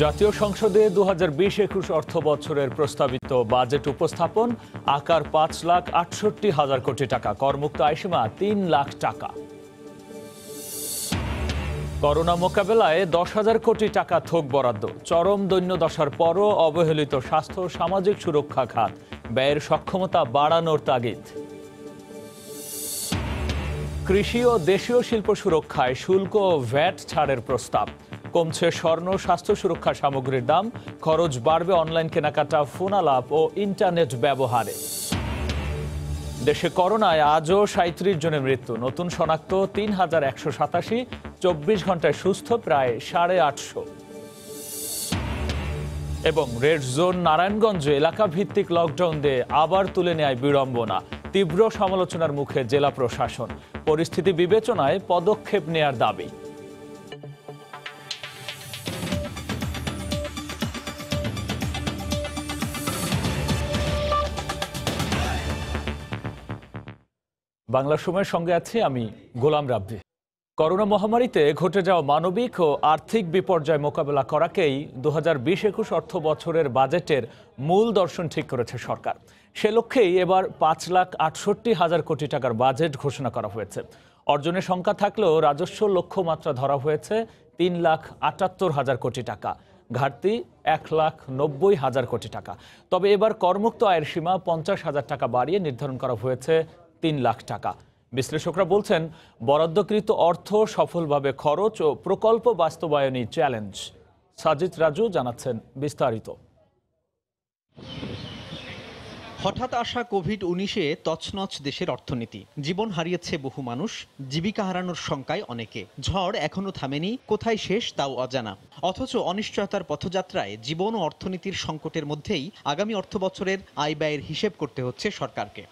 জাতীয় সংসদে 2020-21 অর্থ বছরের প্রস্তাবিত বাজেট উপস্থাপন। আকার 5,68,000 কোটি টাকা, করমুক্ত আয়সীমা 3 লাখ টাকা। করোনা মোকাবেলায় 10,000 কোটি টাকা থোক বরাদ্দ। চরম দৈন্যদশার পরও অবহেলিত স্বাস্থ্য সামাজিক সুরক্ষা খাত, ব্যয়ের সক্ষমতা বাড়ানোর তাগিদ। কৃষি ও দেশীয় শিল্প সুরক্ষায় শুল্ক ও ভ্যাট ছাড়ের প্রস্তাব। কমছে স্বর্ণ স্বাস্থ্য সুরক্ষা সামগ্রীর দাম, খরচ বাড়বে অনলাইন কেনাকাটা, ফোন আলাপ ও ইন্টারনেট ব্যবহারে। দেশে করোনায় আজও 37 জনের মৃত্যু, নতুন শনাক্ত 3,187, 24 ঘন্টায় সুস্থ প্রায় 850। এবং রেড জোন নারায়ণগঞ্জে এলাকা ভিত্তিক লকডাউন দিয়ে আবার তুলে নেয় বিড়ম্বনা। তীব্র সমালোচনার মুখে জেলা প্রশাসন, পরিস্থিতি বিবেচনায় পদক্ষেপ নেয়ার দাবি। বাংলা সময়ের সঙ্গে আছি আমি গোলাম রাব্বি। করোনা মহামারীতে ঘটে যাওয়া মানবিক ও আর্থিক বিপর্যয় মোকাবেলা করাকেই 2020-21 অর্থ বছরের বাজেটের মূল দর্শন ঠিক করেছে সরকার। সে লক্ষ্যেই এবার 5,68,000 কোটি টাকার বাজেট ঘোষণা করা হয়েছে। অর্জনের সংখ্যা থাকলেও রাজস্ব লক্ষ্যমাত্রা ধরা হয়েছে 3,78,000 কোটি টাকা, ঘাটতি 1,90,000 কোটি টাকা। তবে এবার করমুক্ত আয়ের সীমা 50,000 টাকা বাড়িয়ে নির্ধারণ করা হয়েছে 3 লাখ টাকা। বিশ্লেষকরা বলছেন, বরাদ্দকৃত অর্থ সফলভাবে খরচ ও প্রকল্প বাস্তবায়নই চ্যালেঞ্জ। সাজিদ রাজু জানাচ্ছেন বিস্তারিত। হঠাৎ আসা কোভিড-19-এ তছনছ দেশের অর্থনীতি, জীবন হারিয়েছে বহু মানুষ, জীবিকা হারানোর শঙ্কায় অনেকে। ঝড় এখনো থামেনি, কোথায় শেষ তাও অজানা। অথচ অনিশ্চয়তার পথযাত্রায় জীবন ও অর্থনীতির সংকটের মধ্যেই আগামী অর্থ বছরের আয় ব্যয়ের হিসেব করতে হচ্ছে সরকারকে।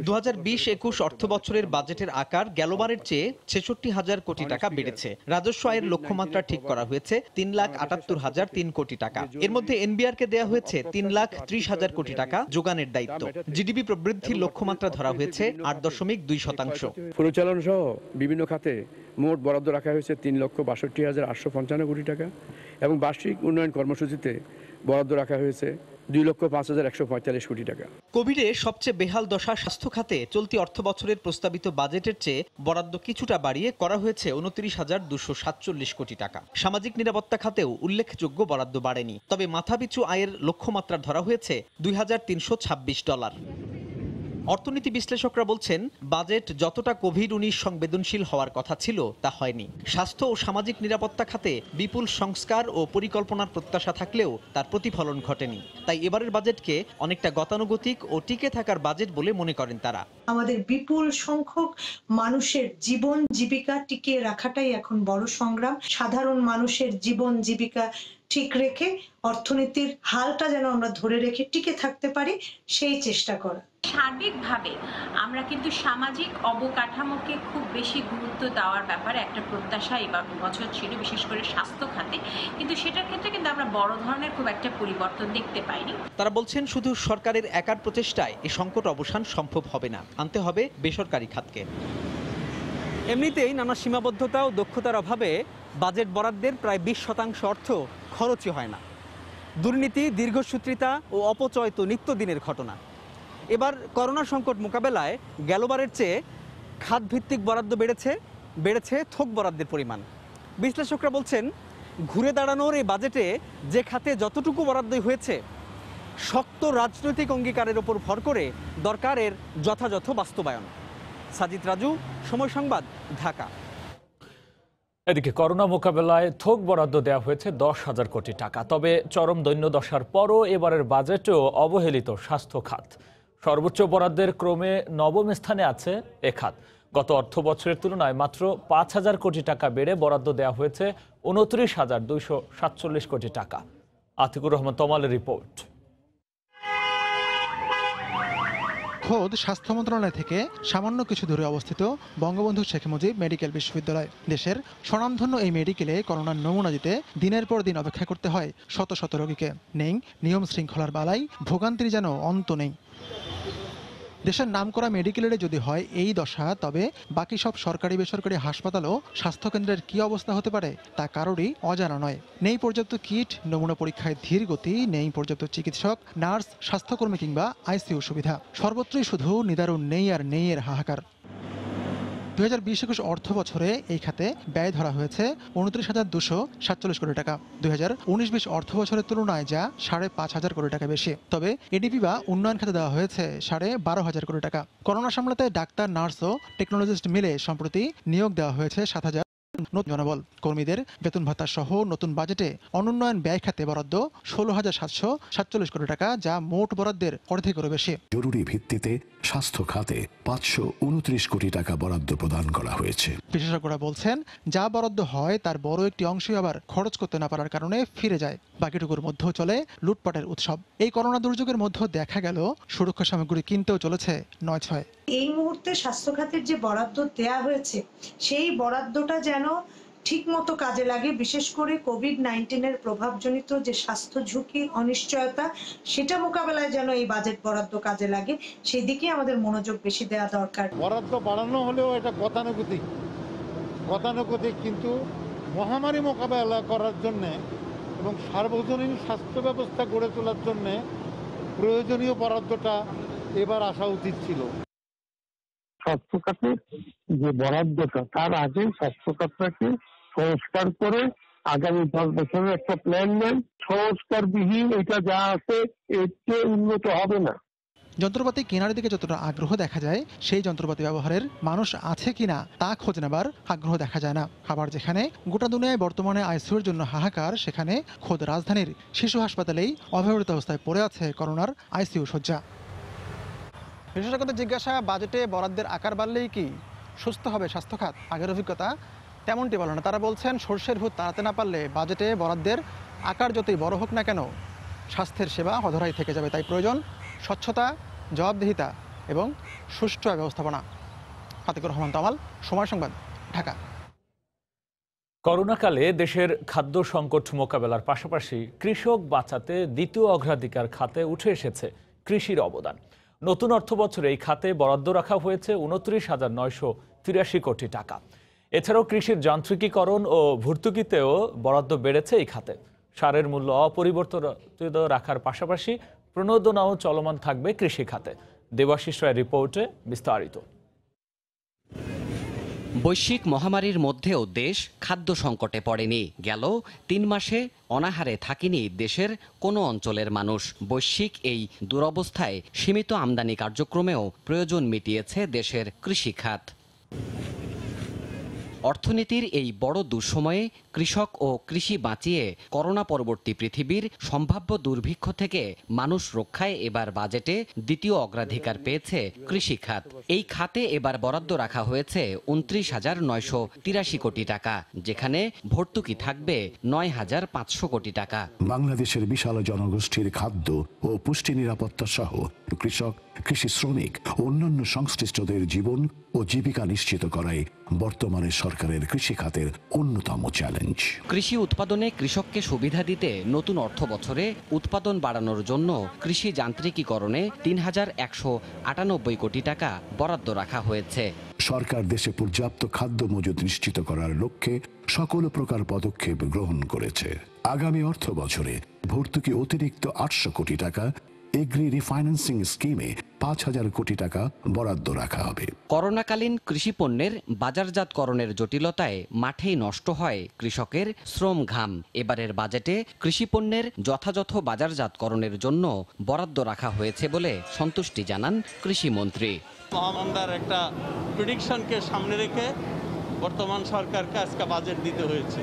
2020-21 অর্থ বছরের বাজেটের আকার গেলবারের চেয়ে 66,000 কোটি টাকা বেড়েছে। রাজস্ব আয়ের লক্ষ্যমাত্রা ঠিক করা হয়েছে 3,78,003 কোটি টাকা। এর মধ্যে এনবিআরকে দেয়া হয়েছে 3,30,000 কোটি টাকা যোগানের দায়িত্ব। জিডিপি প্রবৃদ্ধির লক্ষ্যমাত্রা ধরা হয়েছে 8.2%। পরিচালন সহ বিভিন্ন খাতে মোট বরাদ্দ রাখা হয়েছে 3,62,855 কোটি টাকা এবং বার্ষিক উন্নয়ন কর্মসূচিতে বরাদ্দ রাখা হয়েছে 2,05,145 কোটি টাকা। কোভিডে সবচেয়ে বেহাল দশা স্বাস্থ্য খাতে চলতি অর্থ বছরের প্রস্তাবিত বাজেটের চেয়ে বরাদ্দ কিছুটা বাড়িয়ে করা হয়েছে 29,247 কোটি টাকা। সামাজিক নিরাপত্তা খাতেও উল্লেখযোগ্য বরাদ্দ বাড়েনি, তবে মাথাপিছু আয়ের লক্ষ্যমাত্রা ধরা হয়েছে $2,326। অর্থনীতি বিশ্লেষকরা বলছেন, বাজেট যতটা কোভিড-19 সংবেদনশীল হওয়ার কথা ছিল তা হয়নি। স্বাস্থ্য ও সামাজিক নিরাপত্তা খাতে বিপুল সংস্কার ও পরিকল্পনার প্রত্যাশা থাকলেও তার প্রতিফলন ঘটেনি। তাই এবারের বাজেটকে অনেকটা গতানুগতিক ও টিকে থাকার বাজেট বলে মনে করেন তারা। আমাদের বিপুল সংখ্যক মানুষের জীবন জীবিকা টিকিয়ে রাখাটাই এখন বড় সংগ্রাম। সাধারণ মানুষের জীবন জীবিকা ঠিক রেখে অর্থনীতির হালটা যেন আমরা ধরে রেখে টিকে থাকতে পারি, সেই চেষ্টা করা। সার্বিকভাবে আমরা কিন্তু সামাজিক অবকাঠামোকে খুব বেশি গুরুত্ব দেওয়ার ব্যাপারে একটা প্রত্যাশা এবার বছর ছিল, বিশেষ করে স্বাস্থ্য খাতে, কিন্তু সেটার ক্ষেত্রে কিন্তু আমরা বড় ধরনের খুব একটা পরিবর্তন দেখতে পাইনি। তারা বলছেন, শুধু সরকারের একার প্রচেষ্টায় এই সংকট অবসান সম্ভব হবে না, আনতে হবে বেসরকারি খাতকে। এমনিতেই নানা সীমাবদ্ধতা ও দক্ষতার অভাবে বাজেট বরাদ্দের প্রায় 20% অর্থ খরচই হয় না। দুর্নীতি, দীর্ঘসূত্রিতা ও অপচয় তো নিত্যদিনের ঘটনা। এবার করোনা সংকট মোকাবেলায় গেলবারের চেয়ে খাতভিত্তিক বরাদ্দ বেড়েছে থোক বরাদ্দের পরিমাণ। বিশ্লেষকরা বলছেন, ঘুরে দাঁড়ানোর এই বাজেটে যে খাতে যতটুকু বরাদ্দই হয়েছে, শক্ত রাজনৈতিক অঙ্গীকারের ওপর ভর করে দরকার এর যথাযথ বাস্তবায়ন। সাজিদ রাজু, সময় সংবাদ, ঢাকা। এদিকে করোনা মোকাবেলায় থোক বরাদ্দ দেওয়া হয়েছে 10,000 কোটি টাকা। তবে চরম দৈন্যদশার পরও এবারের বাজেটেও অবহেলিত স্বাস্থ্য খাত। সর্বোচ্চ বরাদ্দের ক্রমে নবম স্থানে আছে এ খাত। গত অর্থ বছরের তুলনায় মাত্র 5,000 কোটি টাকা বেড়ে বরাদ্দ দেওয়া হয়েছে 29,247 কোটি টাকা। আতিকুর রহমান তমালের রিপোর্ট। খোদ স্বাস্থ্য মন্ত্রণালয় থেকে সামান্য কিছু দূরে অবস্থিত বঙ্গবন্ধু শেখ মুজিব মেডিকেল বিশ্ববিদ্যালয়। দেশের স্বনামধন্য এই মেডিকেলে করোনার নমুনা দিতে দিনের পর দিন অপেক্ষা করতে হয় শত শত রোগীকে। নেই নিয়ম শৃঙ্খলার বালাই, ভোগান্তির যেন অন্ত নেই। দেশের নামকরা মেডিকেলে যদি হয় এই দশা, তবে বাকি সব সরকারি বেসরকারি হাসপাতাল ও স্বাস্থ্যকেন্দ্রের কি অবস্থা হতে পারে তা কারোরই অজানা নয়। নেই পর্যাপ্ত কিট, নমুনা পরীক্ষায় ধীর গতি, নেই পর্যাপ্ত চিকিৎসক, নার্স, স্বাস্থ্যকর্মী কিংবা আইসিইউ সুবিধা। সর্বত্রই শুধু নিদারুণ নেই আর নেই এর হাহাকার। 2020-21 অর্থ বছরে এই খাতে ব্যয় ধরা হয়েছে 29,247 কোটি টাকা। 2019-20 অর্থ বছরের তুলনায় যা 5,500 কোটি টাকা বেশি। তবে এডিপি বা উন্নয়ন খাতে দেওয়া হয়েছে 12,500 কোটি টাকা। করোনা সামলাতে ডাক্তার, নার্স ও টেকনোলজিস্ট মিলে সম্প্রতি নিয়োগ দেওয়া হয়েছে 7,000 নতুন জনবল। কর্মীদের বেতন ভাতা সহ নতুন বাজেটে অনুন্নয়ন ব্যয় খাতে বরাদ্দ 16,747 কোটি টাকা, যা মোট বরাদ্দের অর্ধেকেরও বেশি। জরুরি ভিত্তিতে স্বাস্থ্য খাতে 529 কোটি টাকা বরাদ্দ প্রদান করা হয়েছে। বিশেষজ্ঞরা বলছেন, যা বরাদ্দ হয় তার বড় একটি অংশই আবার খরচ করতে না পারার কারণে ফিরে যায়। বাকিটুকুর মধ্যেও চলে লুটপাটের উৎসব। এই করোনা দুর্যোগের মধ্যে দেখা গেল সুরক্ষা সামগ্রী কিনতেও চলেছে 9-6। এই মুহূর্তে স্বাস্থ্য খাতের যে বরাদ্দ দেয়া হয়েছে সেই বরাদ্দটা যেন ঠিকমতো কাজে লাগে, বিশেষ করে কোভিড-19 প্রভাবজনিত যে স্বাস্থ্য ঝুঁকি, অনিশ্চয়তা, সেটা মোকাবেলায় যেন এই বাজেট বরাদ্দ কাজে লাগে, সেই দিকে আমাদের মনোযোগ বেশি দেওয়া দরকার। বরাদ্দ বাড়ানো হলেও এটা গতানুগতিক, কিন্তু মহামারী মোকাবেলা করার জন্য এবং সার্বজনীন স্বাস্থ্য ব্যবস্থা গড়ে তোলার জন্য প্রয়োজনীয় বরাদ্দটা এবার আসা উচিত ছিল। স্বাস্থ্য খাতের যে বরাদ্দটা, তার আগে স্বাস্থ্য খাতটাকে সংস্কার করে আগামী 10 বছরের একটা প্ল্যান নেন। সংস্কারবিহীন এটা যা আছে এর চেয়ে উন্নত হবে না। যন্ত্রপাতি কেনার দিকে যতটা আগ্রহ দেখা যায়, সেই যন্ত্রপাতি ব্যবহারের মানুষ আছে কিনা তা খোঁজ নেবার আগ্রহ দেখা যায় না। আবার যেখানে গোটা দুনিয়ায় বর্তমানে আইসিইউর জন্য হাহাকার, সেখানে খোদ রাজধানীর শিশু হাসপাতালেই অব্যবহৃত অবস্থায় পড়ে আছে করোনার আইসিইউ শয্যা। বিশেষজ্ঞদের জিজ্ঞাসা, বাজেটে বরাদ্দের আকার বাড়লেই কি সুস্থ হবে স্বাস্থ্য খাত? আগের অভিজ্ঞতা তেমনটি বলে না। তারা বলছেন, সর্ষের ভূত তাড়াতে না পারলে বাজেটে বরাদ্দের আকার যতই বড় হোক না কেন, স্বাস্থ্যের সেবা অধরাই থেকে যাবে। তাই প্রয়োজন স্বচ্ছতা, জবাবদিহিতা এবং সুষ্ঠু ব্যবস্থাপনা। ফাতিকুর রহমান তামাল, সময় সংবাদ, ঢাকা। করোনাকালে দেশের খাদ্য সংকট মোকাবেলার পাশাপাশি কৃষক বাঁচাতে দ্বিতীয় অগ্রাধিকার খাতে উঠে এসেছে কৃষির অবদান। নতুন অর্থ বছরে এই খাতে বরাদ্দ রাখা হয়েছে 29,983 কোটি টাকা। এছাড়াও কৃষির যান্ত্রিকীকরণ ও ভর্তুকিতেও বরাদ্দ বেড়েছে এই খাতে। সারের মূল্য অপরিবর্তিত রাখার পাশাপাশি প্রণোদনাও চলমান থাকবে কৃষি খাতে। দেবাশিস রায়ের রিপোর্টে বিস্তারিত। বৈশ্বিক মহামারীর মধ্যেও দেশ খাদ্য সংকটে পড়েনি। গেল 3 মাসে অনাহারে থাকেনি দেশের কোনো অঞ্চলের মানুষ। বৈশ্বিক এই দুরবস্থায় সীমিত আমদানি কার্যক্রমেও প্রয়োজন মিটিয়েছে দেশের কৃষি খাত। অর্থনীতির এই বড় দুঃসময়ে কৃষক ও কৃষি বাঁচিয়ে করোনা পরবর্তী পৃথিবীর সম্ভাব্য দুর্ভিক্ষ থেকে মানুষ রক্ষায় এবার বাজেটে দ্বিতীয় অগ্রাধিকার পেয়েছে কৃষি খাত। এই খাতে এবার বরাদ্দ রাখা হয়েছে 29,983 কোটি টাকা, যেখানে ভর্তুকি থাকবে 9,500 কোটি টাকা। বাংলাদেশের বিশাল জনগোষ্ঠীর খাদ্য ও পুষ্টি নিরাপত্তা সহ কৃষক, কৃষি শ্রমিক ও অন্যান্য সংশ্লিষ্টদের জীবন ও জীবিকা নিশ্চিত করাই বর্তমানে সরকারের কৃষি খাতের অন্যতম চ্যালেঞ্জ। কৃষি উৎপাদনে কৃষককে সুবিধা দিতে নতুন অর্থ বছরে উৎপাদন বাড়ানোর জন্য কৃষি যান্ত্রিকীকরণে 3,198 কোটি টাকা বরাদ্দ রাখা হয়েছে। সরকার দেশে পর্যাপ্ত খাদ্য মজুদ নিশ্চিত করার লক্ষ্যে সকল প্রকার পদক্ষেপ গ্রহণ করেছে। আগামী অর্থ বছরে ভর্তুকি অতিরিক্ত 800 কোটি টাকা, এগ্রি রিফাইন্যান্সিং স্কিমে 5,000 কোটি টাকা বরাদ্দ রাখা হবে। করোনাকালীন কৃষি পণ্যের বাজারজাতকরণের জটিলতায় মাঠেই নষ্ট হয় কৃষকের শ্রম ঘাম। এবারের বাজেটে কৃষি পণ্যের যথাযথ বাজারজাতকরণের জন্য বরাদ্দ রাখা হয়েছে বলে সন্তুষ্টি জানান কৃষিমন্ত্রী। মহামন্দার একটা প্রেডিকশনকে সামনে রেখে বর্তমান সরকারকে আজকে বাজেট দিতে হয়েছে।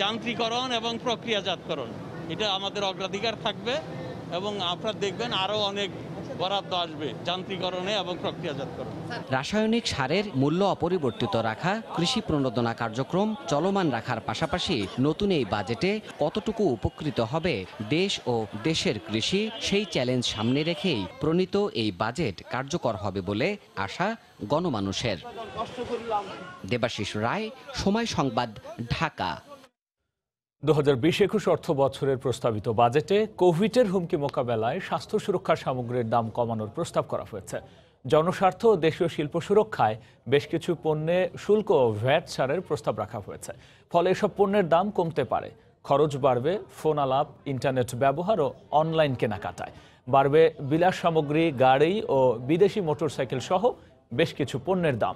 যান্ত্রিকরণ এবং প্রক্রিয়াজাতকরণ, এটা আমাদের অগ্রাধিকার থাকবে এবং আপনারা দেখবেন আরও অনেক বরাদ্দ আসবে যান্ত্রিকরণে এবং প্রক্রিয়াজাতকরণ। রাসায়নিক সারের মূল্য অপরিবর্তিত রাখা, কৃষি প্রণোদনা কার্যক্রম চলমান রাখার পাশাপাশি নতুন এই বাজেটে কতটুকু উপকৃত হবে দেশ ও দেশের কৃষি, সেই চ্যালেঞ্জ সামনে রেখেই প্রণীত এই বাজেট কার্যকর হবে বলে আশা গণমানুষের। দেবাশিস রায়, সময় সংবাদ, ঢাকা। 2020-21 অর্থ বছরের প্রস্তাবিত বাজেটে কোভিডের হুমকি মোকাবেলায় স্বাস্থ্য সুরক্ষা সামগ্রীর দাম কমানোর প্রস্তাব করা হয়েছে। জনস্বার্থ ও দেশীয় শিল্প সুরক্ষায় বেশ কিছু পণ্যে শুল্ক ও ভ্যাট ছাড়ের প্রস্তাব রাখা হয়েছে। ফলে এসব পণ্যের দাম কমতে পারে, খরচ বাড়বে ফোন আলাপ, ইন্টারনেট ব্যবহার ও অনলাইন কেনাকাটায়, বাড়বে বিলাস সামগ্রী, গাড়ি ও বিদেশি মোটরসাইকেল সহ বেশ কিছু পণ্যের দাম।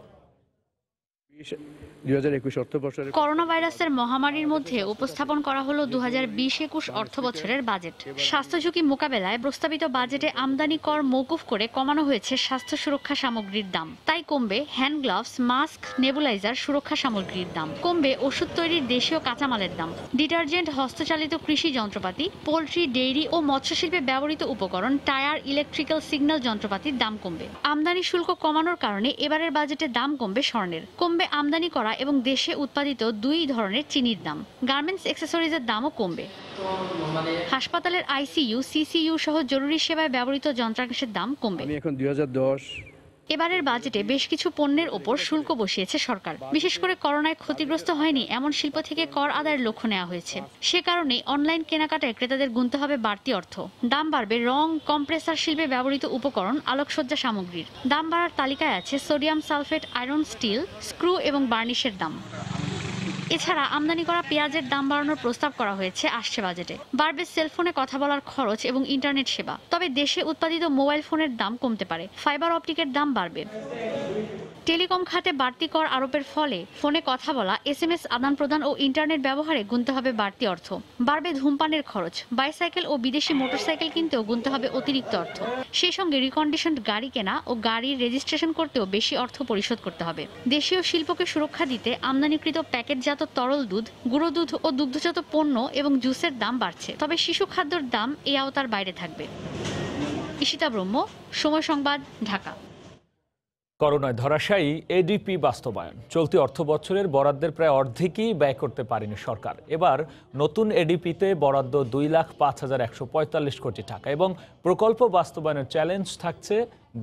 2021 অর্থবর্ষের করোনা ভাইরাসের মহামারীর মধ্যে উপস্থাপন করা হলো 2020-21 অর্থবছরের বাজেট। স্বাস্থ্য ঝুঁকি মোকাবেলায় প্রস্তাবিত বাজেটে আমদানি কর মওকুফ করে কমানো হয়েছে স্বাস্থ্য সুরক্ষা সামগ্রীর দাম। তাই কমবে হ্যান্ড গ্লাভস, মাস্ক, নেবুলাইজার সুরক্ষা সামগ্রীর দাম, কমবে ওষুধ তৈরির দেশীয় কাঁচামালের দাম, ডিটারজেন্ট, হস্তচালিত কৃষি যন্ত্রপাতি, পোল্ট্রি, ডেইরি ও মৎস্যশিল্পে ব্যবহৃত উপকরণ, টায়ার, ইলেকট্রিক্যাল সিগন্যাল যন্ত্রপাতির দাম কমবে। আমদানি শুল্ক কমানোর কারণে এবারের বাজেটে দাম কমবে স্বর্ণের, কমবে আমদানি করা এবং দেশে উৎপাদিত 2 ধরনের চিনির দাম। গার্মেন্টস অ্যাক্সেসরিজের দামও কমবে। হাসপাতালের আইসিইউ, সিসিইউ সহ জরুরি সেবায় ব্যবহৃত যন্ত্রাংশের দাম কমবে। এখন 2010 এবারের বাজেটে বেশ কিছু পণ্যের ওপর শুল্ক বসিয়েছে সরকার। বিশেষ করে করোনায় ক্ষতিগ্রস্ত হয়নি এমন শিল্প থেকে কর আদায়ের লক্ষ্য নেওয়া হয়েছে। সে কারণে অনলাইন কেনাকাটায় ক্রেতাদের গুনতে হবে বাড়তি অর্থ। দাম বাড়বে রং, কম্প্রেসার শিল্পে ব্যবহৃত উপকরণ, আলোকসজ্জা সামগ্রীর। দাম বাড়ার তালিকায় আছে sodium sulphate, iron, steel, screw এবং বার্নিশের দাম। এছাড়া আমদানি করা পেঁয়াজের দাম বাড়ানোর প্রস্তাব করা হয়েছে আসছে বাজেটে। বাড়বে সেলফোনে কথা বলার খরচ এবং ইন্টারনেট সেবা। তবে দেশে উৎপাদিত মোবাইল ফোনের দাম কমতে পারে, ফাইবার অপটিকের দাম বাড়বে। টেলিকম খাতে বাড়তি কর আরোপের ফলে ফোনে কথা বলা, SMS আদান প্রদান ও ইন্টারনেট ব্যবহারে গুনতে হবে বাড়তি অর্থ। বাড়বে ধূমপানের খরচ, বাইসাইকেল ও বিদেশি মোটরসাইকেল কিনতেও গুনতে হবে অতিরিক্ত অর্থ। সেই সঙ্গে রিকন্ডিশনড গাড়ি কেনা ও গাড়ির রেজিস্ট্রেশন করতেও বেশি অর্থ পরিশোধ করতে হবে। দেশীয় শিল্পকে সুরক্ষা দিতে আমদানিকৃত প্যাকেটজাত তরল দুধ, গুঁড়ো দুধ ও দুগ্ধজাত পণ্য এবং জুসের দাম বাড়ছে। তবে শিশু খাদ্যের দাম এই আওতার বাইরে থাকবে। ঈশিতা ব্রহ্ম, সময় সংবাদ, ঢাকা। করোনায় ধরাশায়ী এডিপি বাস্তবায়ন। চলতি অর্থবছরের বরাদ্দের প্রায় অর্ধেকই ব্যয় করতে পারেনি সরকার। এবার নতুন এডিপিতে বরাদ্দ 2,05,145 কোটি টাকা এবং প্রকল্প বাস্তবায়নের চ্যালেঞ্জ থাকছে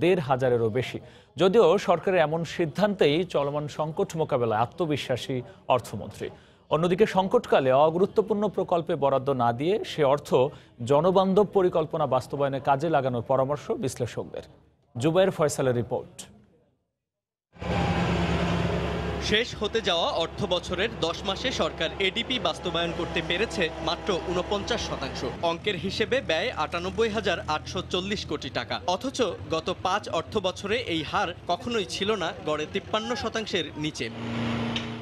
1,500-এরও বেশি। যদিও সরকারের এমন সিদ্ধান্তেই চলমান সংকট মোকাবেলায় আত্মবিশ্বাসী অর্থমন্ত্রী। অন্যদিকে সংকটকালে অগুরুত্বপূর্ণ প্রকল্পে বরাদ্দ না দিয়ে সে অর্থ জনবান্ধব পরিকল্পনা বাস্তবায়নে কাজে লাগানোর পরামর্শ বিশ্লেষকদের। জুবায়ের ফয়সালের রিপোর্ট। শেষ হতে যাওয়া অর্থ বছরের 10 মাসে সরকার এডিপি বাস্তবায়ন করতে পেরেছে মাত্র 49%। অঙ্কের হিসেবে ব্যয় 98,840 কোটি টাকা। অথচ গত 5 অর্থ বছরে এই হার কখনোই ছিল না গড়ে 53%-এর নিচে।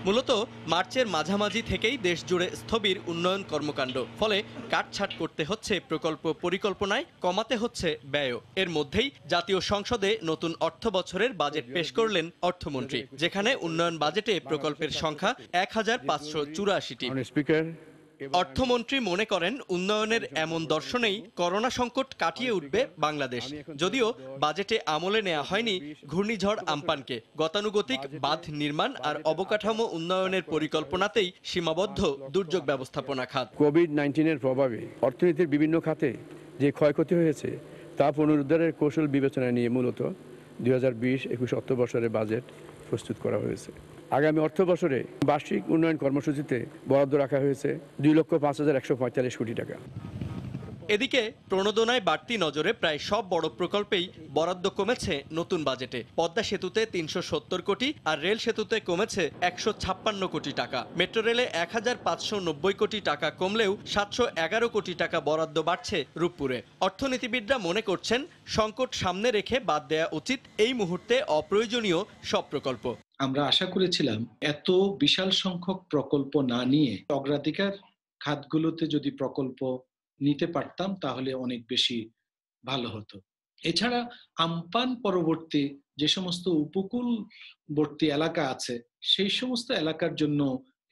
মূলত মার্চের মাঝামাঝি থেকেই দেশ জুড়ে স্থবির উন্নয়ন কর্মকাণ্ড। ফলে কাটছাট করতে হচ্ছে প্রকল্প পরিকল্পনায়, কমাতে হচ্ছে ব্যয়। এর মধ্যেই জাতীয় সংসদে নতুন অর্থ বছরের বাজেট পেশ করলেন অর্থমন্ত্রী, যেখানে উন্নয়ন বাজেটে প্রকল্পের সংখ্যা 1,584টি। অর্থমন্ত্রী মনে করেন উন্নয়নের এমন দর্শনেই করোনা সংকট কাটিয়ে উঠবে বাংলাদেশ। যদিও বাজেটে আমলে নেওয়া হয়নি ঘূর্ণিঝড় আম্পানকে। গতানুগতিক বাঁধ নির্মাণ আর অবকাঠামো উন্নয়নের পরিকল্পনাতেই সীমাবদ্ধ দুর্যোগ ব্যবস্থাপনা খাত। কোভিড-19-এর প্রভাবে অর্থনীতির বিভিন্ন খাতে যে ক্ষয়ক্ষতি হয়েছে তা পুনরুদ্ধারের কৌশল বিবেচনায় নিয়ে মূলত 2020-21 অর্থবর্ষের বাজেট প্রস্তুত করা হয়েছে। আগামী অর্থ বছরে বার্ষিক উন্নয়ন কর্মসূচিতে বরাদ্দ রাখা হয়েছে 2,05,145 কোটি টাকা। এদিকে প্রণোদনায় বাড়তি নজরে প্রায় সব বড় প্রকল্পেই বরাদ্দ কমেছে নতুন বাজেটে। পদ্মা সেতুতে 370 কোটি আর রেল সেতুতে কমেছে 156 কোটি টাকা। মেট্রো রেলে 1,590 কোটি টাকা কমলেও 711 কোটি টাকা বরাদ্দ বাড়ছে রূপপুরে। অর্থনীতিবিদরা মনে করছেন সংকট সামনে রেখে বাদ দেয়া উচিত এই মুহূর্তে অপ্রয়োজনীয় সব প্রকল্প। আমরা আশা করেছিলাম এত বিশাল সংখ্যক প্রকল্প না নিয়ে অগ্রাধিকার খাতগুলোতে যদি প্রকল্প নিতে পারতাম তাহলে অনেক বেশি ভালো হতো। এছাড়া আমপান পরবর্তী যে সমস্ত উপকূলবর্তী এলাকা আছে সেই সমস্ত এলাকার জন্য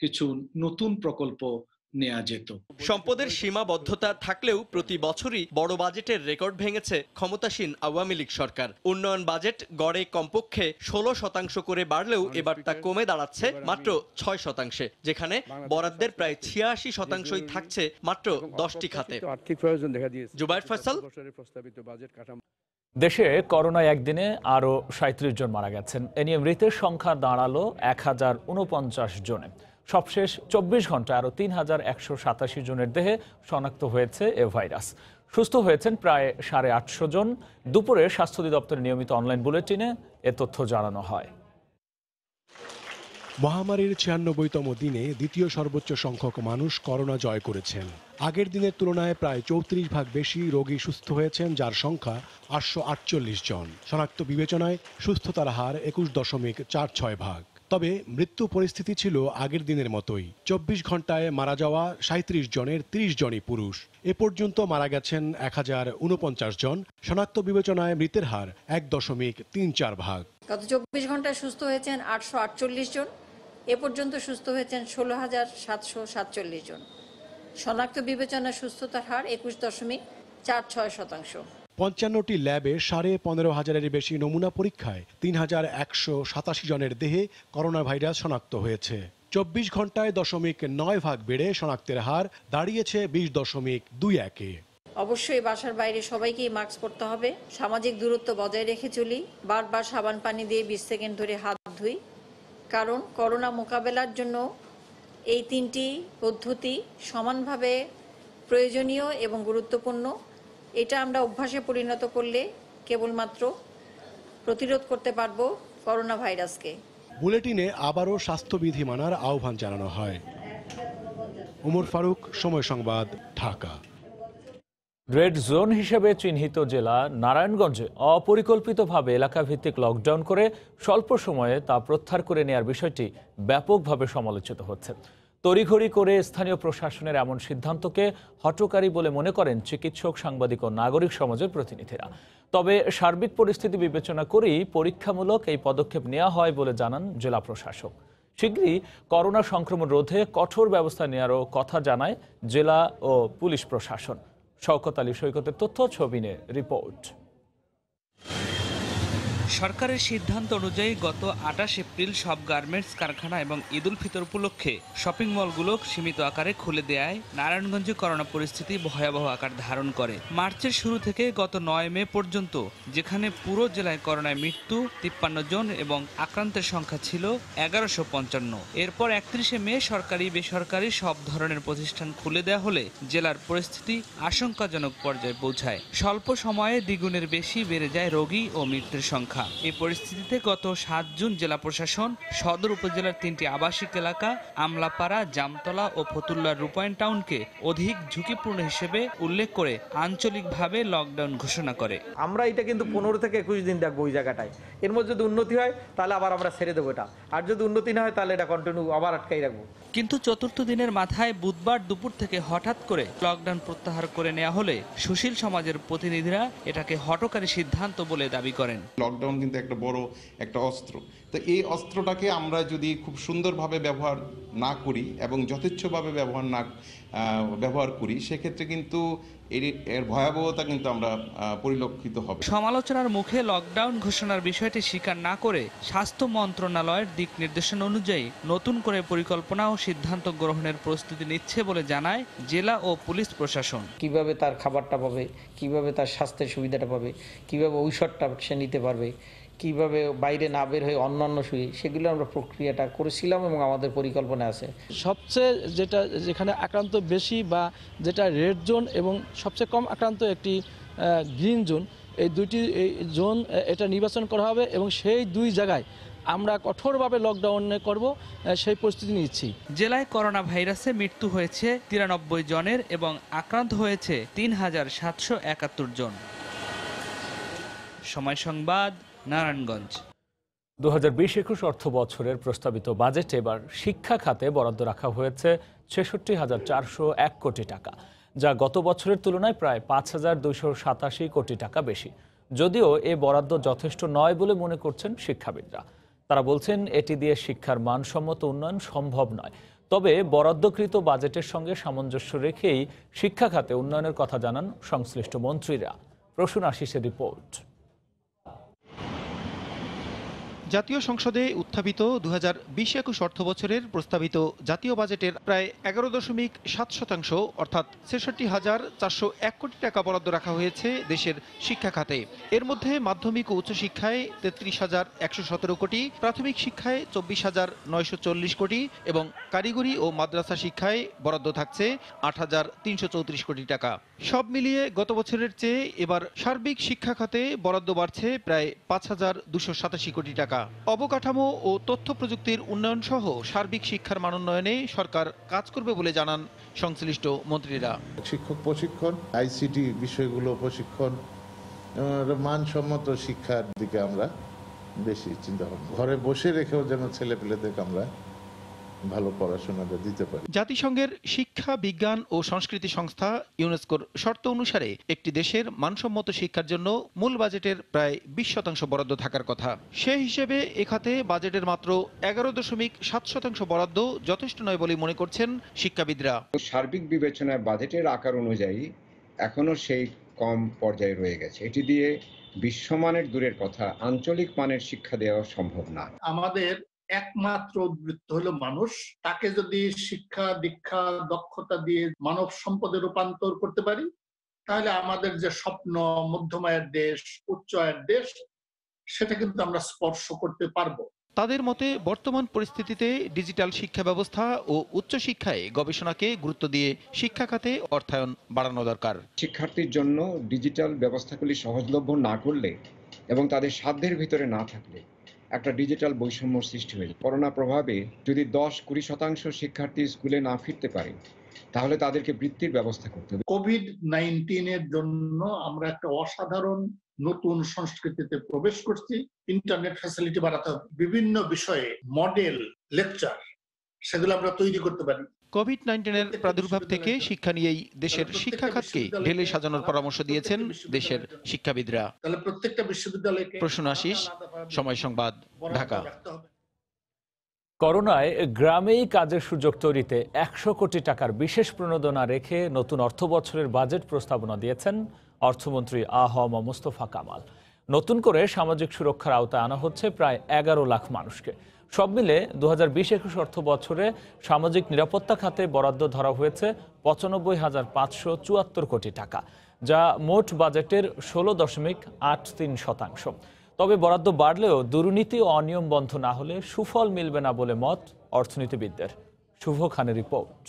কিছু নতুন প্রকল্প নেওয়া যেত। সম্পদের সীমাবদ্ধতা থাকলেও প্রতি বছরই বড় বাজেটের রেকর্ড ভেঙেছে ক্ষমতাসীন আওয়ামী লীগ সরকার। উন্নয়ন বাজেট গড়ে কমপক্ষে 16% করে বাড়লেও এবার তা কমে দাঁড়াচ্ছে মাত্র 6%, যেখানে বরাদ্দের প্রায় 86%ই থাকছে মাত্র 10টি খাতে। জুবায়ের ফয়সাল। দেশে করোনায় একদিনে আরও 37 জন মারা গেছেন। এ নিয়ে মৃতের সংখ্যা দাঁড়ালো 1049 জনে। সবশেষ 24 ঘন্টায় আরও 3,187 জনের দেহে শনাক্ত হয়েছে এ ভাইরাস। সুস্থ হয়েছেন প্রায় 850 জন। দুপুরে স্বাস্থ্য অধিদপ্তরের নিয়মিত অনলাইন বুলেটিনে এ তথ্য জানানো হয়। মহামারীর 96তম দিনে দ্বিতীয় সর্বোচ্চ সংখ্যক মানুষ করোনা জয় করেছেন। আগের দিনের তুলনায় প্রায় 34 ভাগ বেশি রোগী সুস্থ হয়েছেন, যার সংখ্যা 848 জন। শনাক্ত বিবেচনায় সুস্থতার হার 21.46 ভাগ। তবে মৃত্যু পরিস্থিতি ছিল আগের দিনের মতোই। 24 ঘন্টায় মারা যাওয়া 37 জনের 30 জনই পুরুষ। এ পর্যন্ত মারা গেছেন 1049 জন। শনাক্ত বিবেচনায় মৃতের হার 1.34 ভাগ। গত 24 ঘন্টায় সুস্থ হয়েছেন 848 জন। এ পর্যন্ত সুস্থ হয়েছেন 16,747 জন। শনাক্ত বিবেচনায় সুস্থতার হার 21.46%। 55টি ল্যাবে 15,500-এর বেশি নমুনা পরীক্ষায় 3,187 জনের দেহে করোনা ভাইরাস শনাক্ত হয়েছে। 24 ঘন্টায় 0.9 ভাগ বেড়ে শনাক্তের হার দাঁড়িয়েছে 20.21-এ। অবশ্যই বাসার বাইরে সবাইকেই মাস্ক পরতে হবে, সামাজিক দূরত্ব বজায় রেখে চলি, বারবার সাবান পানি দিয়ে 20 সেকেন্ড ধরে হাত ধুই। কারণ করোনা মোকাবেলার জন্য এই 3টি পদ্ধতি সমানভাবে প্রয়োজনীয় এবং গুরুত্বপূর্ণ। এটা আমরা অভ্যাসে পরিণত করলে কেবলমাত্র প্রতিরোধ করতে পারবো করোনা ভাইরাসকে। বুলেটিনে আবারও স্বাস্থ্যবিধি মানার আহ্বান জানানো হয়। ওমর ফারুক, সময় সংবাদ, ঢাকা। রেড জোন হিসেবে চিহ্নিত জেলা নারায়ণগঞ্জে অপরিকল্পিতভাবে এলাকাভিত্তিক লকডাউন করে স্বল্প সময়ে তা প্রত্যাহার করে নেওয়ার বিষয়টি ব্যাপকভাবে সমালোচিত হচ্ছে। তড়িঘড়ি করে স্থানীয় প্রশাসনের এমন সিদ্ধান্তকে হঠকারী বলে মনে করেন চিকিৎসক, সাংবাদিক ও নাগরিক সমাজের প্রতিনিধিরা। তবে সার্বিক পরিস্থিতি বিবেচনা করেই পরীক্ষামূলক এই পদক্ষেপ নেওয়া হয় বলে জানান জেলা প্রশাসক। শীঘ্রই করোনা সংক্রমণ রোধে কঠোর ব্যবস্থা নেওয়ারও কথা জানায় জেলা ও পুলিশ প্রশাসন। শওকত আলী সৈকতের তথ্য, ছবিনে রিপোর্ট। সরকারের সিদ্ধান্ত অনুযায়ী গত 28 এপ্রিল সব গার্মেন্টস কারখানা এবং ঈদ উল ফিতর উপলক্ষে শপিং মলগুলো সীমিত আকারে খুলে দেয়ায় নারায়ণগঞ্জে করোনা পরিস্থিতি ভয়াবহ আকার ধারণ করে। মার্চের শুরু থেকে গত 9 মে পর্যন্ত, যেখানে পুরো জেলায় করোনায় মৃত্যু 53 জন এবং আক্রান্তের সংখ্যা ছিল 1155। এরপর 31 মে সরকারি বেসরকারি সব ধরনের প্রতিষ্ঠান খুলে দেওয়া হলে জেলার পরিস্থিতি আশঙ্কাজনক পর্যায়ে পৌঁছায়। স্বল্প সময়ে দ্বিগুণের বেশি বেড়ে যায় রোগী ও মৃত্যুর সংখ্যা। এই পরিস্থিতিতে গত 7 জুন জেলা প্রশাসন সদর উপজেলার 3টি আবাসিক এলাকা আমলাপাড়া, জামতলা ও ফতুল্লার রূপায়ণ টাউনকে অধিক ঝুঁকিপূর্ণ হিসেবে উল্লেখ করে আঞ্চলিকভাবে লকডাউন ঘোষণা করে। আমরা এটা কিন্তু 15 থেকে 21 দিন দেখবো ওই জায়গাটায়। এর মধ্যে যদি উন্নতি হয় তাহলে আবার আমরা ছেড়ে দেবো এটা, আর যদি উন্নতি না হয় তাহলে এটা কন্টিনিউ আবার আটকাই রাখবো। কিন্তু চতুর্থ দিনের মাথায় বুধবার দুপুর থেকে হঠাৎ করে লকডাউন প্রত্যাহার করে নেওয়া হলে সুশীল সমাজের প্রতিনিধিরা এটাকে হঠকারী সিদ্ধান্ত বলে দাবি করেন। লকডাউন কিন্তু একটা বড় একটা অস্ত্র। তো এই অস্ত্রটাকে আমরা যদি খুব সুন্দরভাবে ব্যবহার না করি এবং যথেচ্ছভাবে ব্যবহার করি, সেক্ষেত্রে কিন্তু এর ভয়াবহতা কিন্তু আমরা পরিলক্ষিত হবে। সমালোচনার মুখে লকডাউন ঘোষণার বিষয়টি স্বীকার না করে স্বাস্থ্য মন্ত্রণালয়ের দিক নির্দেশনা অনুযায়ী নতুন করে পরিকল্পনা ও সিদ্ধান্ত গ্রহণের প্রস্তুতি নিচ্ছে বলে জানায় জেলা ও পুলিশ প্রশাসন। কিভাবে তার খাবারটা পাবে, কিভাবে তার স্বাস্থ্যের সুবিধাটা পাবে, কিভাবে ঔষধটা সে নিতে পারবে, কিভাবে বাইরে না বের হয়ে অন্যান্য সেগুলো আমরা প্রক্রিয়াটা করেছিলাম এবং আমাদের পরিকল্পনা আছে। সবচেয়ে যেখানে আক্রান্ত বেশি বা যেটা রেড জোন এবং সবচেয়ে কম আক্রান্ত একটি গ্রিন জোন, এই দুইটি জোন এটা নির্বাচন করা হবে এবং সেই দুই জায়গায় আমরা কঠোরভাবে লকডাউন করব, সেই প্রস্তুতি নিচ্ছি। জেলায় করোনা ভাইরাসে মৃত্যু হয়েছে 93 জনের এবং আক্রান্ত হয়েছে 3,771 জন। সময় সংবাদ, নারায়ণগঞ্জ। 2020-21 অর্থ বছরের প্রস্তাবিত বাজেটে এবার শিক্ষা খাতে বরাদ্দ রাখা হয়েছে 66,401 কোটি টাকা, যা গত বছরের তুলনায় প্রায় 5,287 কোটি টাকা বেশি। যদিও এ বরাদ্দ যথেষ্ট নয় বলে মনে করছেন শিক্ষাবিদরা। তারা বলছেন এটি দিয়ে শিক্ষার মানসম্মত উন্নয়ন সম্ভব নয়। তবে বরাদ্দকৃত বাজেটের সঙ্গে সামঞ্জস্য রেখেই শিক্ষা খাতে উন্নয়নের কথা জানান সংশ্লিষ্ট মন্ত্রীরা। প্রসূন আশিসের রিপোর্ট। জাতীয় সংসদে উত্থাপিত 2020-21 অর্থ বছরের প্রস্তাবিত জাতীয় বাজেটের প্রায় 11.7% অর্থাৎ ৬৬,৪০১ কোটি টাকা বরাদ্দ রাখা হয়েছে দেশের শিক্ষা খাতে। এর মধ্যে মাধ্যমিক ও উচ্চশিক্ষায় ৩৩,১১৭ কোটি, প্রাথমিক শিক্ষায় ২৪,৯৪০ কোটি এবং কারিগরি ও মাদ্রাসা শিক্ষায় বরাদ্দ থাকছে ৮,৩34 কোটি টাকা। সব মিলিয়ে গত বছরের চেয়ে এবার সার্বিক শিক্ষা খাতে বরাদ্দ বাড়ছে প্রায় ৫,২৮৭ কোটি টাকা। অবকাঠামো ও তথ্য প্রযুক্তির উন্নয়ন সহ সার্বিক শিক্ষার মানোন্নয়নে সরকার কাজ করবে বলে জানান সংশ্লিষ্ট মন্ত্রীরা। শিক্ষক প্রশিক্ষণ, আইসিটি বিষয়গুলো প্রশিক্ষণ, মানসম্মত শিক্ষার দিকে আমরা বেশি চিন্তা ভাবনা, ঘরে বসে রেখেও যেন ছেলেপেলেদেরকে আমরা ভালো পড়াশোনাটা দিতে পারি। জাতিসংঘের শিক্ষা, বিজ্ঞান ও সংস্কৃতি সংস্থা ইউনেস্কোর শর্ত অনুসারে একটি দেশের মানসম্মত শিক্ষার জন্য মূল বাজেটের প্রায় 20% বরাদ্দ থাকার কথা। সে হিসেবে এ খাতে বাজেটের মাত্র 11.7% বরাদ্দ যথেষ্ট নয় বলে মনে করছেন শিক্ষাবিদরা। সার্বিক বিবেচনায় বাজেটের আকার অনুযায়ী এখনো সেই কম পর্যায়ে রয়ে গেছে। এটি দিয়ে বিশ্বমানের দূরের কথা, আঞ্চলিক মানের শিক্ষা দেওয়া সম্ভব না। আমাদের একমাত্র উদ্বৃত্ত হলো মানুষ। তাকে যদি শিক্ষা, দীক্ষা, দক্ষতা দিয়ে মানব সম্পদে রূপান্তর করতে পারি, তাহলে আমাদের যে স্বপ্ন মধ্যম আয়ের দেশ, উচ্চ আয়ের দেশ, সেটা কিন্তু আমরা স্পর্শ করতে পারবো। তাদের মতে বর্তমান পরিস্থিতিতে ডিজিটাল শিক্ষা ব্যবস্থা ও উচ্চশিক্ষায় গবেষণাকে গুরুত্ব দিয়ে শিক্ষা খাতে অর্থায়ন বাড়ানো দরকার। শিক্ষার্থীর জন্য ডিজিটাল ব্যবস্থাগুলি সহজলভ্য না করলে এবং তাদের সাধ্যের ভিতরে না থাকলে একটা ডিজিটাল বৈষম্য সৃষ্টি হয়েছে। করোনা প্রভাবে যদি 10-20% শিক্ষার্থী স্কুলে না ফিরতে পারে, তাহলে তাদেরকে বৃত্তির ব্যবস্থা করতে হবে। কোভিড-19 এর জন্য আমরা একটা অসাধারণ নতুন সংস্কৃতিতে প্রবেশ করছি। ইন্টারনেট ফ্যাসিলিটি বাড়াতে হবে, বিভিন্ন বিষয়ে মডেল লেকচার সেগুলো আমরা তৈরি করতে পারি। কোভিড-19 প্রাদুর্ভাব থেকে শিক্ষা নিয়েই দেশের শিক্ষা খাতকে ঢেলে সাজানোর পরামর্শ দিয়েছেন দেশের শিক্ষাবিদরা। তাহলে প্রত্যেকটা বিশ্ববিদ্যালয়কে প্রসূন আশিস, সময় সংবাদ, ঢাকা। করোনায় গ্রামেই কাজের সুযোগ তৈরিতে ১০০ কোটি টাকার বিশেষ প্রণোদনা রেখে নতুন অর্থ বছরের বাজেট প্রস্তাবনা দিয়েছেন অর্থমন্ত্রী আ.হ.ম মোস্তফা কামাল। নতুন করে সামাজিক সুরক্ষার আওতায় আনা হচ্ছে প্রায় ১১ লাখ মানুষকে। সব মিলে 2020-21 অর্থ বছরে সামাজিক নিরাপত্তা খাতে বরাদ্দ ধরা হয়েছে ৯৫,৫৭৪ কোটি টাকা, যা মোট বাজেটের ১৬.৮৩%। তবে বরাদ্দ বাড়লেও দুর্নীতি ও অনিয়ম বন্ধ না হলে সুফল মিলবে না বলে মত অর্থনীতিবিদদের। শুভ খানের রিপোর্ট।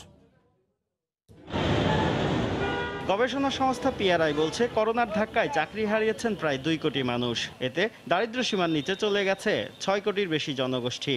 গবেষণা সংস্থা পিআরআই বলছে, করোনার ধাক্কায় চাকরি হারিয়েছেন প্রায় 2 কোটি মানুষ। এতে দারিদ্র্য সীমার নিচে চলে গেছে 6 কোটির বেশি জনগোষ্ঠী।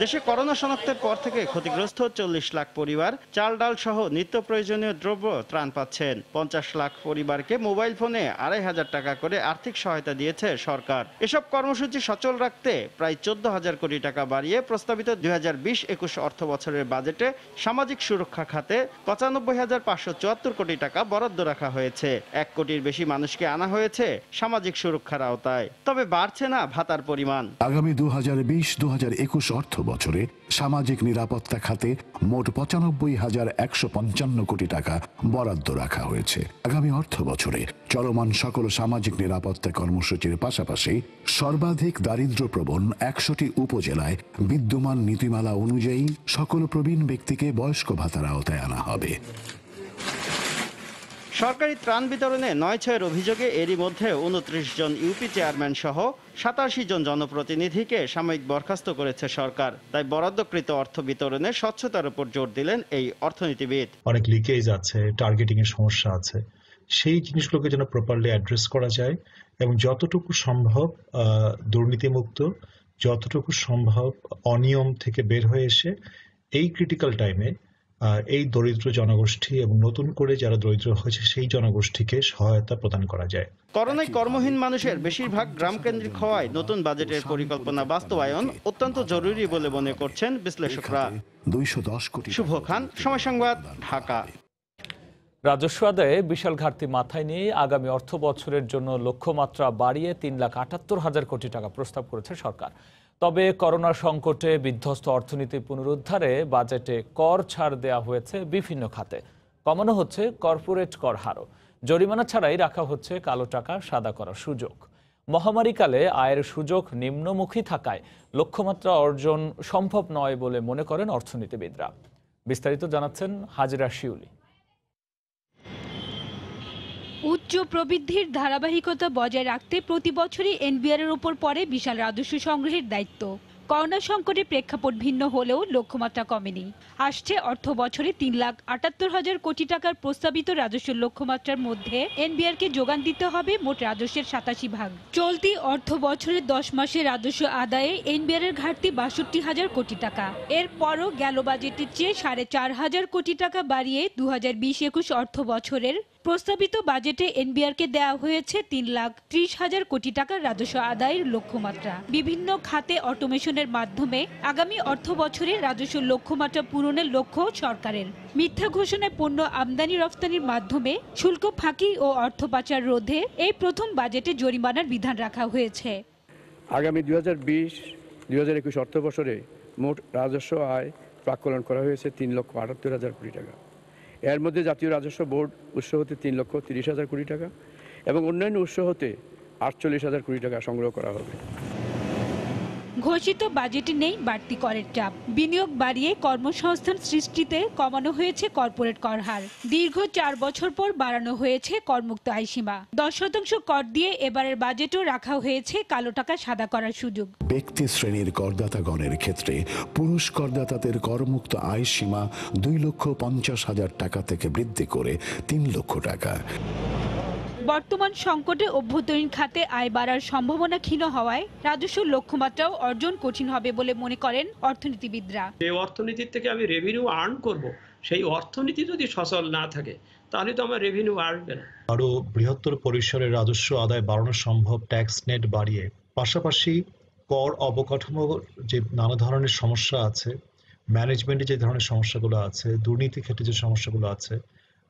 দেশে করোনা শনাক্তের পর থেকে ক্ষতিগ্রস্ত 40 লাখ পরিবার চাল, ডাল সহ নিত্য প্রয়োজনীয় দ্রব্য ত্রাণ পাচ্ছেন। 50 লাখ পরিবারকে মোবাইল ফোনে 2,500 টাকা করে আর্থিক সহায়তা দিয়েছে সরকার। এসব কর্মসূচি সচল রাখতে প্রায় 14,000 কোটি টাকা বাড়িয়ে প্রস্তাবিত 2020-21 অর্থ বছরের বাজেটে সামাজিক সুরক্ষা খাতে 95,574 কোটি টাকা বরাদ্দ রাখা হয়েছে। 1 কোটির বেশি মানুষকে আনা হয়েছে সামাজিক সুরক্ষার আওতায়। তবে বাড়ছে না ভাতার পরিমাণ। আগামী 2020-21 অর্থ বছরে সামাজিক নিরাপত্তা খাতে মোট 95,155 কোটি টাকা বরাদ্দ রাখা হয়েছে। আগামী অর্থ বছরে চলমান সকল সামাজিক নিরাপত্তা কর্মসূচির পাশাপাশি সর্বাধিক দারিদ্র্যপ্রবণ 100টি উপজেলায় বিদ্যমান নীতিমালা অনুযায়ী সকল প্রবীণ ব্যক্তিকে বয়স্ক ভাতার আওতায় আনা হবে। সরকারি ত্রাণ বিতরণে 9/6 অভিযোগে এরই মধ্যে 29 জন ইউপি চেয়ারম্যান সহ 87 জন জনপ্রতিনিধিকে সাময়িক বরখাস্ত করেছে সরকার। তাই বরাদ্দকৃত অর্থ বিতরণে স্বচ্ছতার উপর জোর দিলেন এই অর্থনীতিবিদ। অনেক লিকেজ আছে, টার্গেটিং এর সমস্যা আছে, সেই জিনিসগুলোকে যেন প্রপারলি অ্যাড্রেস করা যায় এবং যতটুকু সম্ভব দুর্নীতিমুক্ত, যতটুকু সম্ভব অনিয়ম থেকে বের হয়ে এসে এই ক্রিটিক্যাল টাইমে এই দরিদ্র জনগোষ্ঠী এবং নতুন করে যারা দরিদ্র হয়েছে সেই জনগোষ্ঠীকে সহায়তা প্রদান করা যায়। করোনায় কর্মহীন মানুষের বেশিরভাগ গ্রাম কেন্দ্রিক হওয়ায় নতুন বাজেটের পরিকল্পনা বাস্তবায়ন অত্যন্ত জরুরি বলে মনে করছেন বিশ্লেষকরা। 210 কোটি। শুভ খান, সময় সংবাদ, ঢাকা। রাজস্ব আদায়ে বিশাল ঘাটতি মাথায় নিয়ে আগামী অর্থ বছরের জন্য লক্ষ্যমাত্রা বাড়িয়ে 3,78,000 কোটি টাকা প্রস্তাব করেছে সরকার। তবে করোনা সংকটে বিধ্বস্ত অর্থনীতি পুনরুদ্ধারে বাজেটে কর ছাড় দেওয়া হয়েছে বিভিন্ন খাতে। কমানো হচ্ছে কর্পোরেট কর হারও। জরিমানা ছাড়াই রাখা হচ্ছে কালো টাকা সাদা করার সুযোগ। মহামারীকালে আয়ের সুযোগ নিম্নমুখী থাকায় লক্ষ্যমাত্রা অর্জন সম্ভব নয় বলে মনে করেন অর্থনীতিবিদরা। বিস্তারিত জানাচ্ছেন হাজরা শিউলি। উচ্চ প্রবৃদ্ধির ধারাবাহিকতা বজায় রাখতে প্রতি বছরই এনবিআর এর উপর পড়ে বিশাল রাজস্ব সংগ্রহের দায়িত্ব। করোনা সংকটের প্রেক্ষাপট ভিন্ন হলেও লক্ষ্যমাত্রা কমেনি। আসছে অর্থ বছরে 3,78,000 কোটি টাকার প্রস্তাবিত রাজস্ব লক্ষ্যমাত্রার মধ্যে এনবিআরকে যোগান দিতে হবে মোট রাজস্বের 87%। চলতি অর্থ বছরের 10 মাসে রাজস্ব আদায়ে এনবিআর এর ঘাটতি 62,000 কোটি টাকা। এরপরও গেল বাজেটের চেয়ে 4,500 কোটি টাকা বাড়িয়ে 2020-21 অর্থ বছরের প্রস্তাবিত বাজেটে এনবিআরকে দেওয়া হয়েছে 3,30,000 কোটি টাকার রাজস্ব আদায়ের লক্ষ্যমাত্রা। বিভিন্ন খাতে অটোমেশনের মাধ্যমে আগামী অর্থ বছরে রাজস্ব লক্ষ্যমাত্রা পূরণের লক্ষ্য সরকারের। মিথ্যা ঘোষণায় পণ্য আমদানি রফতানির মাধ্যমে শুল্ক ফাঁকি ও অর্থ পাচার রোধে এই প্রথম বাজেটে জরিমানার বিধান রাখা হয়েছে। আগামী 2020-2021 অর্থ বছরে মোট রাজস্ব আয় প্রাক্কলন করা হয়েছে 3,78,000 কোটি টাকা। এর মধ্যে জাতীয় রাজস্ব বোর্ড উৎস হতে 3,30,000 কোটি টাকা এবং অন্যান্য উৎস হতে 48,000 কোটি টাকা সংগ্রহ করা হবে। ঘোষিত বাজেটে নেই বাড়তি করের চাপ। বিনিয়োগ বাড়িয়ে কর্মসংস্থান সৃষ্টিতে কমানো হয়েছে কর্পোরেট কর হার। দীর্ঘ 4 বছর পর বাড়ানো হয়েছে করমুক্ত আয়সীমা। 10% কর দিয়ে এবারের বাজেটও রাখা হয়েছে কালো টাকা সাদা করার সুযোগ। ব্যক্তি শ্রেণীর করদাতাগণের ক্ষেত্রে পুরুষ করদাতাদের করমুক্ত আয় সীমা 2,50,000 টাকা থেকে বৃদ্ধি করে 3 লক্ষ টাকা। বর্তমান সংকটে অভ্যন্তরীণ খাতে আয় বাড়ার সম্ভাবনা ক্ষীণ হওয়ায় রাজস্ব লক্ষ্যমাত্রাও অর্জন কঠিন হবে বলে মনে করেন অর্থনীতিবিদরা। যে অর্থনীতির থেকে আমি রেভিনিউ আর্ন করব, সেই অর্থনীতি যদি সচল না থাকে তাহলে তো আমার রেভিনিউ আসবে না। আরো বৃহত্তর পরিসরে রাজস্ব আদায় বাড়ানো সম্ভব ট্যাক্স নেট বাড়িয়ে। পাশাপাশি কর অবকাঠামোর যে নানা ধরনের সমস্যা আছে, ম্যানেজমেন্টে যে ধরনের সমস্যাগুলো আছে, দুর্নীতি ক্ষেত্রে যে সমস্যাগুলো আছে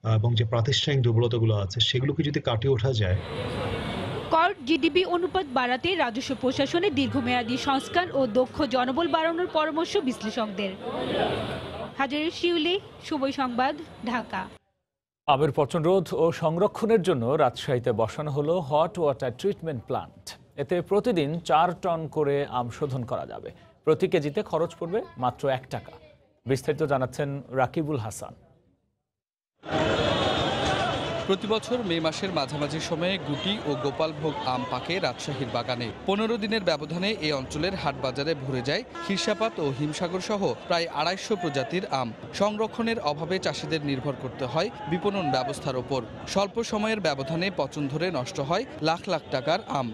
এবং যে প্রাতিষ্ঠানিক দুর্বলতাগুলো আছে সেগুলোকে যদি কাটিয়ে ওঠা যায়। কর জিডিপি অনুপাত বাড়াতে রাজস্ব প্রশাসনে দীর্ঘমেয়াদী সংস্কার ও দক্ষ জনবল বাড়ানোর পরামর্শ বিশ্লেষকদের। হাজারে শিউলি, সময় সংবাদ, ঢাকা। আমের পচন রোধ ও সংরক্ষণের জন্য রাজশাহীতে বসানো হলো হট ওয়াটার ট্রিটমেন্ট প্ল্যান্ট। এতে প্রতিদিন 4 টন করে আম শোধন করা যাবে। প্রতি কেজিতে খরচ পড়বে মাত্র 1 টাকা। বিস্তারিত জানাচ্ছেন রাকিবুল হাসান। প্রতি বছর মে মাসের মাঝামাঝি সময়ে গুটি ও গোপালভোগ আম পাকে রাজশাহীর বাগানে। 15 দিনের ব্যবধানে এই অঞ্চলের হাট বাজারে ভরে যায় ক্ষীরসাপাত ও হিমসাগর সহ প্রায় 250 প্রজাতির আম। সংরক্ষণের অভাবে চাষিদের নির্ভর করতে হয় বিপণন ব্যবস্থার ওপর। স্বল্প সময়ের ব্যবধানে পচন ধরে নষ্ট হয় লাখ লাখ টাকার আম।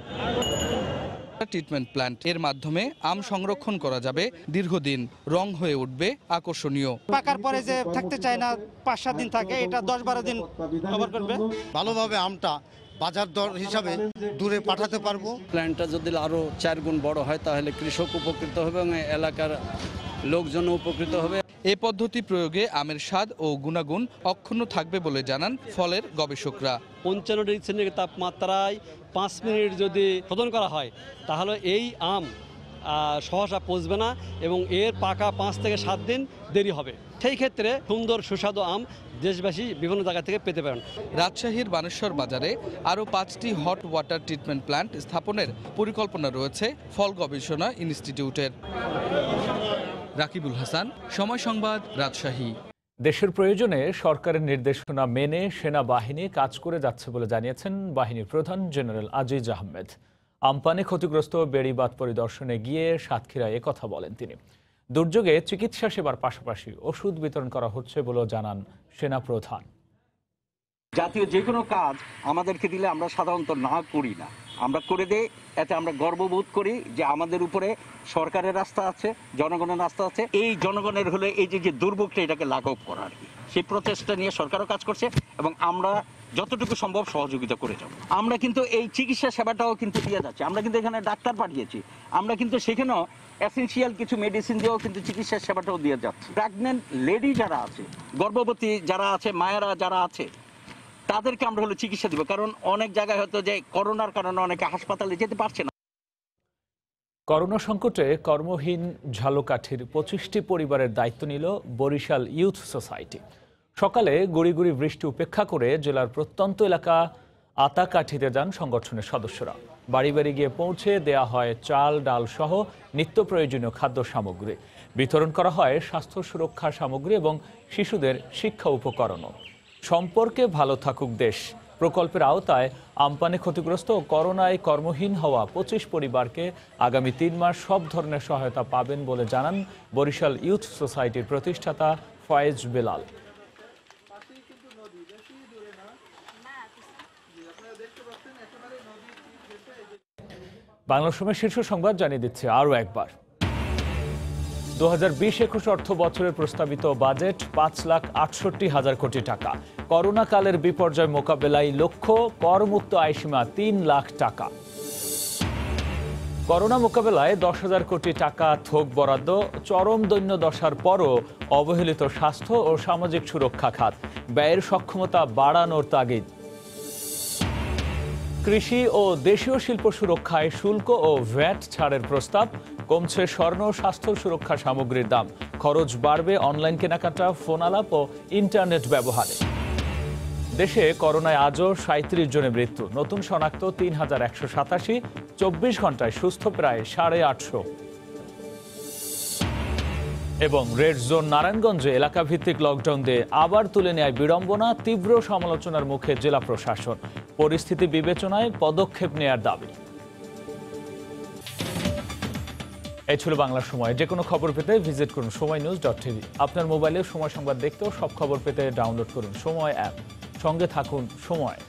ট্রিটমেন্ট প্ল্যান্ট এর মাধ্যমে আম সংরক্ষণ করা যাবে দীর্ঘদিন, রং হয়ে উঠবে আকর্ষণীয়। পাকার পরে যে থাকতে চায় না 5-7 দিন থাকে, এটা 10-12 দিন কভার করবে। ভালোভাবে আমটা বাজার দর হিসাবে দূরে পাঠাতে পারবো। প্ল্যান্টটা যদি আরো 4 গুণ বড় হয় তাহলে কৃষক উপকৃত হবে এবং এলাকার লোকজন উপকৃত হবে। এই পদ্ধতি প্রয়োগে আমের স্বাদ ও গুণাগুণ অক্ষুণ্ণ থাকবে বলে জানান ফলের গবেষকরা। 55 ডিগ্রি সেন্টিগ্রেড তাপমাত্রায় 5 মিনিট যদি শোধন করা হয় তাহলে এই আম সহসা পচবে না এবং এর পাকা 5 থেকে 7 দিন দেরি হবে। সেই ক্ষেত্রে সুন্দর সুস্বাদু আম দেশবাসী বিভিন্ন জায়গা থেকে পেতে পারেন। রাজশাহীর বানেশ্বর বাজারে আরও 5টি হট ওয়াটার ট্রিটমেন্ট প্ল্যান্ট স্থাপনের পরিকল্পনা রয়েছে ফল গবেষণা ইনস্টিটিউটের। রাকিবুল হাসান, সময় সংবাদ, রাজশাহী। দেশের প্রয়োজনে সরকারের নির্দেশনা মেনে সেনাবাহিনী কাজ করে যাচ্ছে বলে জানিয়েছেন বাহিনীর প্রধান জেনারেল আজিজ আহমেদ। আমপানে ক্ষতিগ্রস্ত বেড়িবাঁধ পরিদর্শনে গিয়ে সাতক্ষীরায় একথা বলেন তিনি। দুর্যোগে চিকিৎসা সেবার পাশাপাশি ওষুধ বিতরণ করা হচ্ছে বলেও জানান সেনা প্রধান। জাতীয় যে কোনো কাজ আমাদেরকে দিলে আমরা সাধারণত না করি না, আমরা করে দেই। এতে আমরা গর্ববোধ করি যে আমাদের উপরে সরকারের রাস্তা আছে, জনগণের রাস্তা আছে। এই জনগণের হলে এই যে দুর্ভোগটা এটাকে লাঘব করা আর কি, সেই প্রচেষ্টা নিয়ে সরকারও কাজ করছে এবং আমরা যতটুকু সম্ভব সহযোগিতা করে যাব। আমরা কিন্তু এই চিকিৎসা সেবাটাও কিন্তু দিয়ে যাচ্ছি। আমরা কিন্তু এখানে ডাক্তার পাঠিয়েছি, আমরা কিন্তু সেখানেও এসেনশিয়াল কিছু মেডিসিন দিয়েও কিন্তু চিকিৎসা সেবাটাও দিয়ে যাচ্ছি। প্রেগনেন্ট লেডি যারা আছে, গর্ভবতী যারা আছে, মায়েরা যারা আছে, তাদেরকে আমরা হলো চিকিৎসা দিব। কারণ অনেক জায়গায় হয়তো যে করোনার কারণে অনেকে হাসপাতালে যেতে পারছে না। করোনা সংকটে কর্মহীন ঝালকাঠির 25টি পরিবারের দায়িত্ব নিল বরিশাল ইউথ সোসাইটি। সকালে গুড়ি বৃষ্টি উপেক্ষা করে জেলার প্রত্যন্ত এলাকা আতাকাঠিতে যান সংগঠনের সদস্যরা। বাড়ি বাড়ি গিয়ে পৌঁছে দেয়া হয় চাল, ডাল সহ নিত্য প্রয়োজনীয় খাদ্য সামগ্রী। বিতরণ করা হয় স্বাস্থ্য সুরক্ষা সামগ্রী এবং শিশুদের শিক্ষা উপকরণও। সম্পর্কে ভালো থাকুক দেশ প্রকল্পের আওতায় আমপানে ক্ষতিগ্রস্ত ও করোনায় কর্মহীন হওয়া 25 পরিবারকে আগামী 3 মাস সব ধরনের সহায়তা পাবেন বলে জানান বরিশাল ইউথ সোসাইটির প্রতিষ্ঠাতা ফয়েজ বেলাল। বাংলা সময় শীর্ষ সংবাদ জানিয়ে দিচ্ছে আরও একবার। 2020-21 অর্থ বছরের প্রস্তাবিত বাজেট 5,68,000 কোটি টাকা। করোনাকালের বিপর্যয় মোকাবেলায় লক্ষ্য করমুক্ত আয়সীমা 3 লাখ টাকা। করোনা মোকাবেলায় 10,000 কোটি টাকা থোক বরাদ্দ। চরম দৈন্য দশার পরও অবহেলিত স্বাস্থ্য ও সামাজিক সুরক্ষা খাত। ব্যয়ের সক্ষমতা বাড়ানোর তাগিদ। কৃষি ও দেশীয় শিল্প সুরক্ষায় শুল্ক ও ভ্যাট ছাড়ের প্রস্তাব। কমছে স্বর্ণ, স্বাস্থ্য সুরক্ষা সামগ্রীর দাম। খরচ বাড়বে অনলাইন কেনাকাটা, ফোন আলাপ ও ইন্টারনেট ব্যবহারে। দেশে করোনায় আজও 37 জনের মৃত্যু। নতুন শনাক্ত 3,187। 24 ঘন্টায় সুস্থ প্রায় 850। এবং রেড জোন নারায়ণগঞ্জে এলাকাভিত্তিক লকডাউন দিয়ে আবার তুলে নেয় বিড়ম্বনা। তীব্র সমালোচনার মুখে জেলা প্রশাসন। পরিস্থিতি বিবেচনায় পদক্ষেপ নেয়ার দাবি। এই ছিল বাংলা সময়। যে কোনো খবর পেতে ভিজিট করুন সময়নিউজ.tv। আপনার মোবাইলে সময় সংবাদ দেখতেও সব খবর পেতে ডাউনলোড করুন সময় অ্যাপ। সঙ্গে থাকুন সময়।